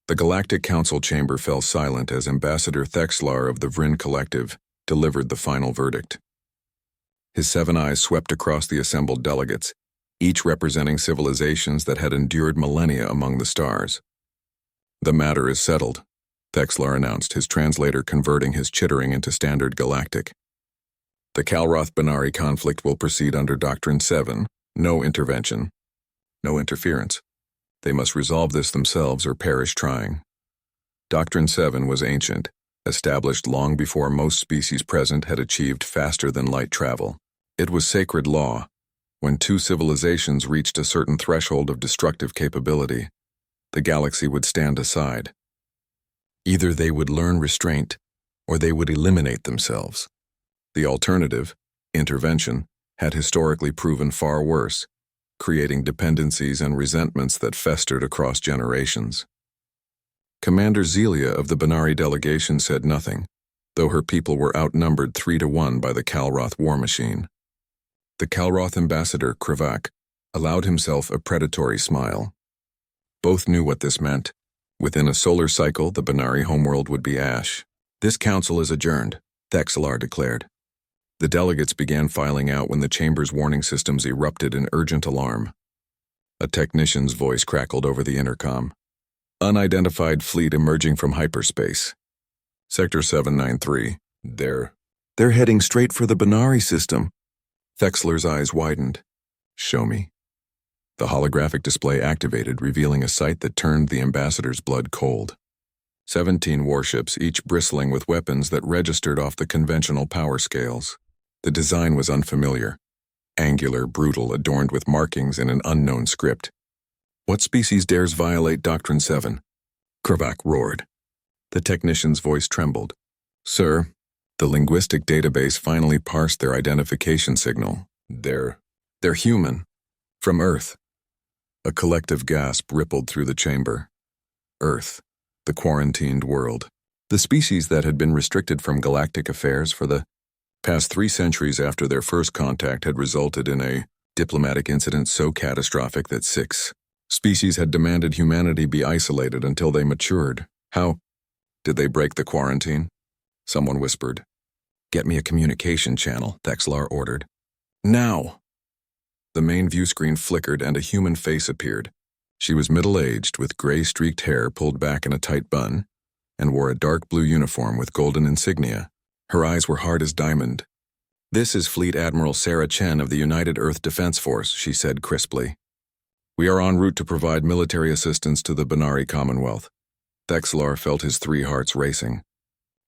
The Galactic Council chamber fell silent as Ambassador Thexlar of the Vryn Collective delivered the final verdict. His 7 eyes swept across the assembled delegates, each representing civilizations that had endured millennia among the stars. "The matter is settled," Thexlar announced, his translator converting his chittering into standard galactic. "The Kalroth-Benari conflict will proceed under Doctrine 7, no intervention, no interference. They must resolve this themselves or perish trying." Doctrine 7 was ancient, established long before most species present had achieved faster-than-light travel. It was sacred law. When 2 civilizations reached a certain threshold of destructive capability, the galaxy would stand aside. Either they would learn restraint, or they would eliminate themselves. The alternative, intervention, had historically proven far worse, creating dependencies and resentments that festered across generations. Commander Zelia of the Benari delegation said nothing, though her people were outnumbered 3-1 by the Kalroth war machine. The Kalroth ambassador, Krivak, allowed himself a predatory smile. Both knew what this meant. Within a solar cycle, the Benari homeworld would be ash. "This council is adjourned," Thexlar declared. The delegates began filing out when the chamber's warning systems erupted in urgent alarm. A technician's voice crackled over the intercom. "Unidentified fleet emerging from hyperspace. Sector 793. They're heading straight for the Benari system." Thexlar's eyes widened. "Show me." The holographic display activated, revealing a sight that turned the ambassador's blood cold. 17 warships, each bristling with weapons that registered off the conventional power scales. The design was unfamiliar. Angular, brutal, adorned with markings in an unknown script. "What species dares violate Doctrine 7? Krivak roared. The technician's voice trembled. "Sir," the linguistic database finally parsed their identification signal. They're human. From Earth." A collective gasp rippled through the chamber. Earth, the quarantined world. The species that had been restricted from galactic affairs for the past 3 centuries after their first contact had resulted in a diplomatic incident so catastrophic that 6 species had demanded humanity be isolated until they matured. "How did they break the quarantine?" Someone whispered. "Get me a communication channel," Thexlar ordered. "Now!" The main view screen flickered and a human face appeared. She was middle-aged, with gray-streaked hair pulled back in a tight bun, and wore a dark blue uniform with golden insignia. Her eyes were hard as diamond. "This is Fleet Admiral Sarah Chen of the United Earth Defense Force," she said crisply. "We are en route to provide military assistance to the Benari Commonwealth." Thexlar felt his 3 hearts racing.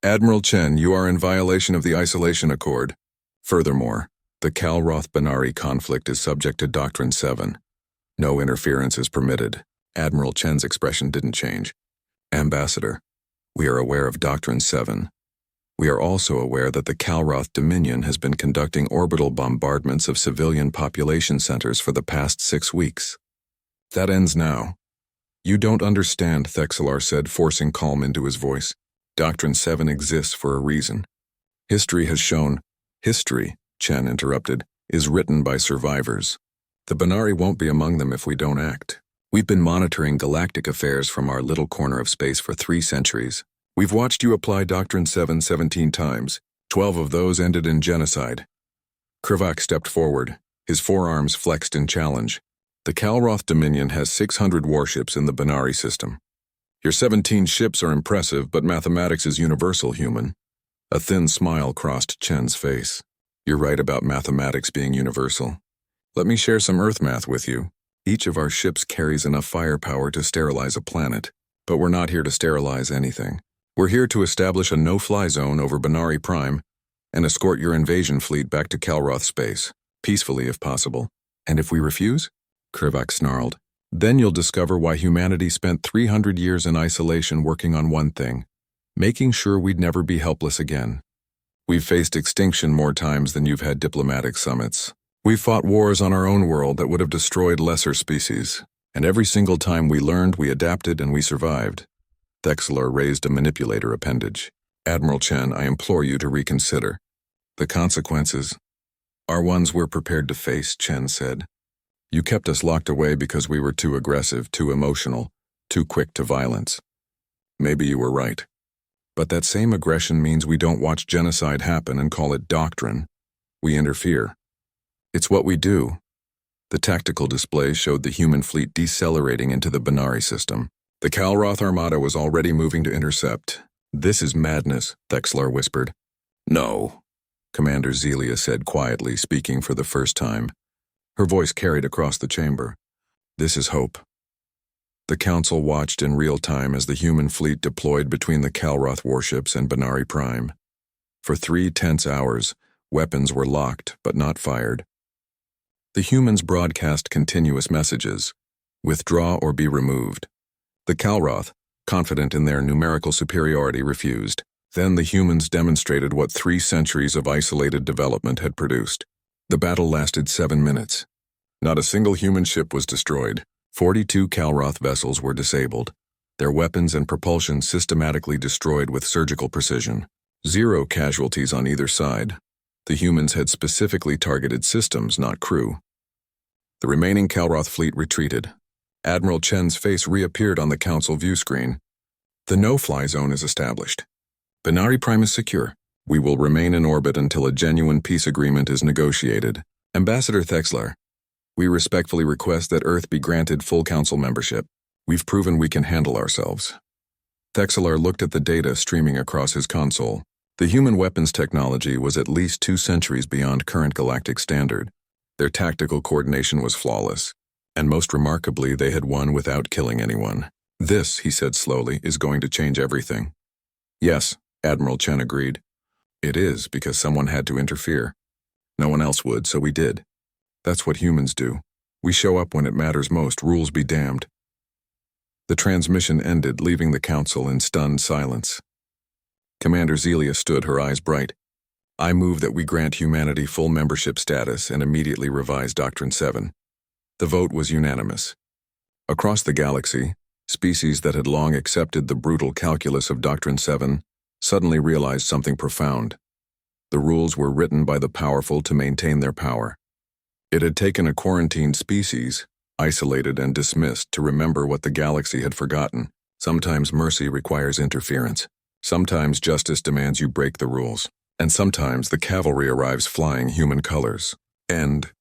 "Admiral Chen, you are in violation of the Isolation Accord. Furthermore, the Kalroth-Benari conflict is subject to Doctrine 7. No interference is permitted." Admiral Chen's expression didn't change. "Ambassador, we are aware of Doctrine 7. We are also aware that the Kalroth Dominion has been conducting orbital bombardments of civilian population centers for the past 6 weeks. That ends now." "You don't understand," Thexlar said, forcing calm into his voice. "Doctrine 7 exists for a reason. History has shown—" "History," Chen interrupted, "is written by survivors. The Benari won't be among them if we don't act. We've been monitoring galactic affairs from our little corner of space for 3 centuries. We've watched you apply Doctrine 7 17 times. 12 of those ended in genocide." Krivak stepped forward, his forearms flexed in challenge. "The Kalroth Dominion has 600 warships in the Benari system. Your 17 ships are impressive, but mathematics is universal, human." A thin smile crossed Chen's face. "You're right about mathematics being universal. Let me share some Earth math with you. Each of our ships carries enough firepower to sterilize a planet, but we're not here to sterilize anything. We're here to establish a no-fly zone over Benari Prime and escort your invasion fleet back to Kalroth space, peacefully if possible. And if we refuse?" Krivak snarled. "Then you'll discover why humanity spent 300 years in isolation working on one thing, making sure we'd never be helpless again. We've faced extinction more times than you've had diplomatic summits. We've fought wars on our own world that would have destroyed lesser species, and every single time we learned, we adapted and we survived." Thexlar raised a manipulator appendage. "Admiral Chen, I implore you to reconsider. The consequences are ones we're prepared to face," Chen said. "You kept us locked away because we were too aggressive, too emotional, too quick to violence. Maybe you were right. But that same aggression means we don't watch genocide happen and call it doctrine. We interfere. It's what we do. The tactical display showed the human fleet decelerating into the Benari system. The Kalroth Armada was already moving to intercept. "This is madness," Thexlar whispered. "No," Commander Zelia said quietly, speaking for the first time. Her voice carried across the chamber. "This is hope." The Council watched in real time as the human fleet deployed between the Kalroth warships and Benari Prime. For 3 tense hours, weapons were locked but not fired. The humans broadcast continuous messages: withdraw or be removed. The Kalroth, confident in their numerical superiority, refused. Then the humans demonstrated what 3 centuries of isolated development had produced. The battle lasted 7 minutes. Not a single human ship was destroyed. 42 Kalroth vessels were disabled, their weapons and propulsion systematically destroyed with surgical precision. 0 casualties on either side. The humans had specifically targeted systems, not crew. The remaining Kalroth fleet retreated. Admiral Chen's face reappeared on the Council view screen. "The no-fly zone is established. Benari Prime is secure. We will remain in orbit until a genuine peace agreement is negotiated. Ambassador Thexlar, we respectfully request that Earth be granted full Council membership. We've proven we can handle ourselves." Thexlar looked at the data streaming across his console. The human weapons technology was at least 2 centuries beyond current galactic standard. Their tactical coordination was flawless. And most remarkably, they had won without killing anyone. "This," he said slowly, "is going to change everything." "Yes," Admiral Chen agreed. "It is, because someone had to interfere. No one else would, so we did. That's what humans do. We show up when it matters most, rules be damned." The transmission ended, leaving the Council in stunned silence. Commander Zelia stood, her eyes bright. "I move that we grant humanity full membership status and immediately revise Doctrine 7. The vote was unanimous. Across the galaxy, species that had long accepted the brutal calculus of Doctrine 7 suddenly realized something profound. The rules were written by the powerful to maintain their power. It had taken a quarantined species, isolated and dismissed, to remember what the galaxy had forgotten. Sometimes mercy requires interference. Sometimes justice demands you break the rules. And sometimes the cavalry arrives flying human colors. And